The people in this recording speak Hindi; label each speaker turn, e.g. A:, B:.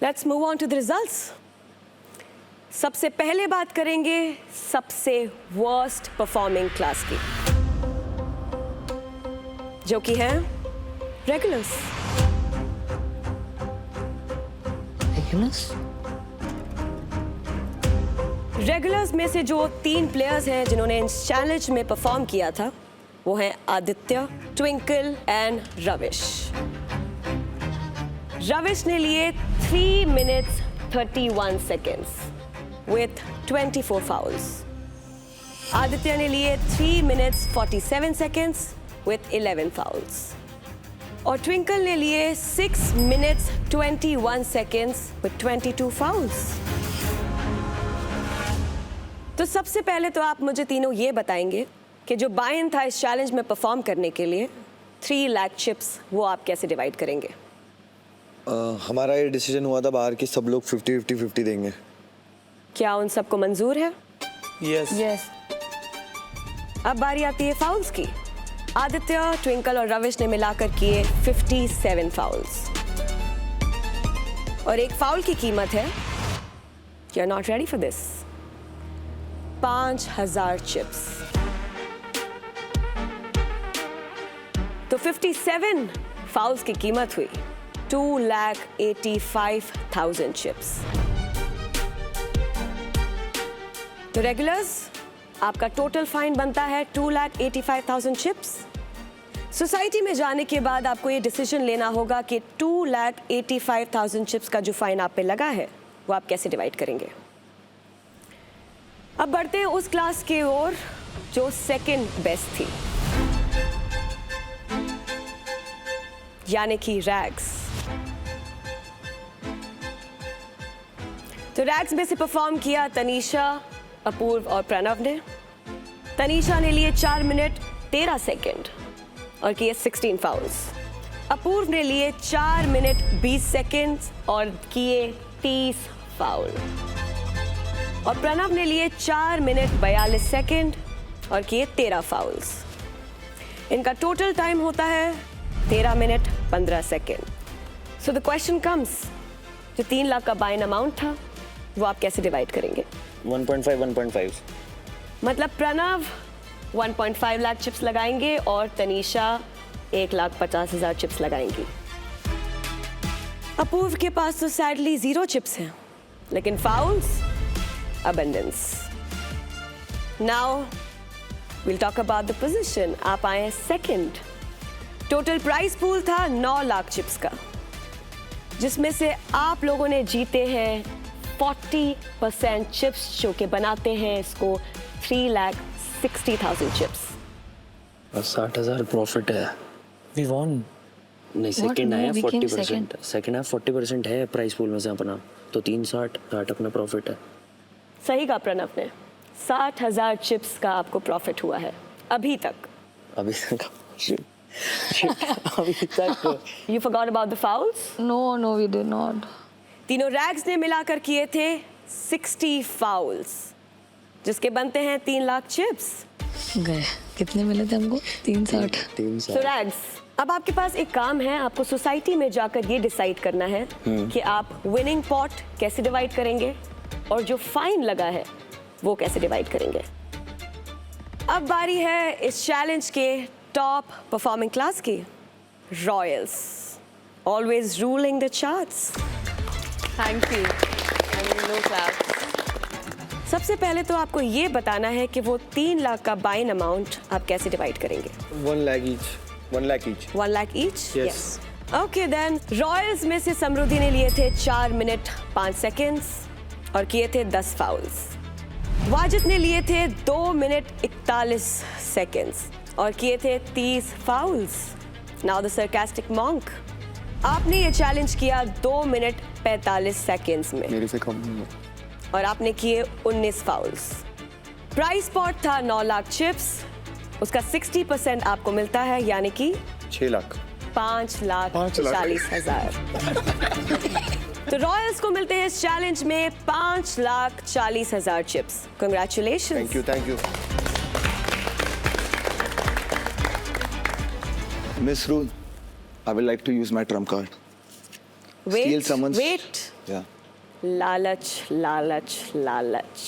A: Let's move on to the results. सबसे पहले बात करेंगे सबसे वर्स्ट परफॉर्मिंग क्लास की, जो कि है रेगुलर्स। रेगुलर्स में से जो 3 प्लेयर्स हैं जिन्होंने इस चैलेंज में परफॉर्म किया था, वो हैं आदित्य, ट्विंकल एंड रविश। रविश ने लिए 3 minutes 31 seconds with 24 fouls. Aditya ने लिए 3 minutes 47 seconds with 11 fouls. और ट्विंकल ने लिए 6 minutes 21 seconds with 22 fouls. तो सबसे पहले तो आप मुझे तीनों ये बताएंगे कि जो बाइन था इस चैलेंज में परफॉर्म करने के लिए 3 लाख चिप्स, वो आप कैसे डिवाइड करेंगे?
B: हमारा ये डिसीजन हुआ था बाहर कि सब लोग 50-50 देंगे।
A: क्या उन सबको मंजूर है?
C: यस।
A: अब बारी आती है फाउल्स की। आदित्य, ट्विंकल और रविश ने मिलाकर किए 57 फाउल्स और एक फाउल की कीमत है, you are not ready for this, 5000 chips. तो 57 फाउल्स की कीमत हुई 2,85,000 चिप्स। तो रेगुलर्स, आपका टोटल फाइन बनता है 2,85,000 चिप्स। सोसाइटी में जाने के बाद आपको ये डिसीजन लेना होगा कि 2,85,000 चिप्स का जो फाइन आप पे लगा है वो आप कैसे डिवाइड करेंगे। अब बढ़ते हैं उस क्लास की ओर जो सेकंड बेस्ट थी, यानी कि रैग्स। तो रैग्स में से परफॉर्म किया तनीषा, अपूर्व और प्रणव ने। तनीषा ने लिए 4 मिनट 13 सेकंड और किए 16 फाउल्स। अपूर्व ने लिए 4 मिनट 20 सेकंड और किए 30 फाउल। और प्रणव ने लिए 4 मिनट 42 सेकंड और किए 13 फाउल्स। इनका टोटल टाइम होता है 13 minute 15 second. So the question comes, जो 3 लाख का बाइन अमाउंट था वो आप कैसे डिवाइड करेंगे?
B: 1.5
A: मतलब प्रणव 1.5 लाख चिप्स लगाएंगे और तनीषा 1,50,000 चिप्स लगाएंगी। अपूर्व के पास तो सैडली 0 चिप्स हैं, लेकिन fowls abundance. Now will talk about the position. आप आए हैं सेकंड। टोटल प्राइस पूल था 9 लाख चिप्स का, जिसमें से आप लोगों ने जीते हैं 40% चिप्स, जो कि बनाते हैं इसको 3,60,000 चिप्स।
C: 60,000 प्रॉफिट है।
D: We won.
C: नहीं, सेकंड आया
D: we came
C: 40%। सेकंड है 40% है प्राइस पूल में से अपना, तो 360 अपना प्रॉफिट है।
A: सही कहा प्रणव ने, 60,000 चिप्स का आपको प्रॉफिट हुआ है अभी तक।
C: अभी तक अभी तक।
A: You forgot about the fouls?
D: No, we did not.
A: तीनों रैग्स ने मिलाकर किए थे 60 फाउल्स, जिसके बनते हैं 3 लाख चिप्स।
D: गए कितने मिले थे हमको? 360।
A: So रैग्स, अब आपके पास एक काम है, आपको सोसाइटी में जाकर ये डिसाइड करना है कि आप विनिंग पॉट कैसे डिवाइड करेंगे और जो फाइन लगा है वो कैसे डिवाइड करेंगे। अब बारी है इस चैलेंज के टॉप परफॉर्मिंग क्लास की, Royals, always ruling the charts. Thank you. सबसे पहले तो आपको ये बताना है कि वो 3 लाख का बाइन अमाउंट आप कैसे डिवाइड करेंगे।
B: 1 lakh each. 1 lakh each.
A: 1 lakh each?
B: Yes.
A: Okay then, Royals में से समृद्धि ने लिए थे 4 मिनट 5 सेकेंड्स और किए थे 10 फाउल्स। वाजिद ने लिए थे 2 मिनट 41 सेकेंड्स और किए थे 30 fowls. Now the sarcastic monk, आपने ये चैलेंज किया 2 मिनट 45 सेकेंड्स में
B: मेरे से कम नहीं है।
A: और आपने किए 19 फाउल्स। प्राइस पॉट था 9 लाख चिप्स, उसका 60% आपको मिलता है, यानी कि
B: 6 लाख।
A: 5,40,000। तो रॉयल्स को मिलते हैं इस चैलेंज में 5,40,000 chips. Congratulations.
B: Thank you. Miss Rule, I would like to use my trump card. Steal someone's
A: Wait.
B: या
A: लालच लालच लालच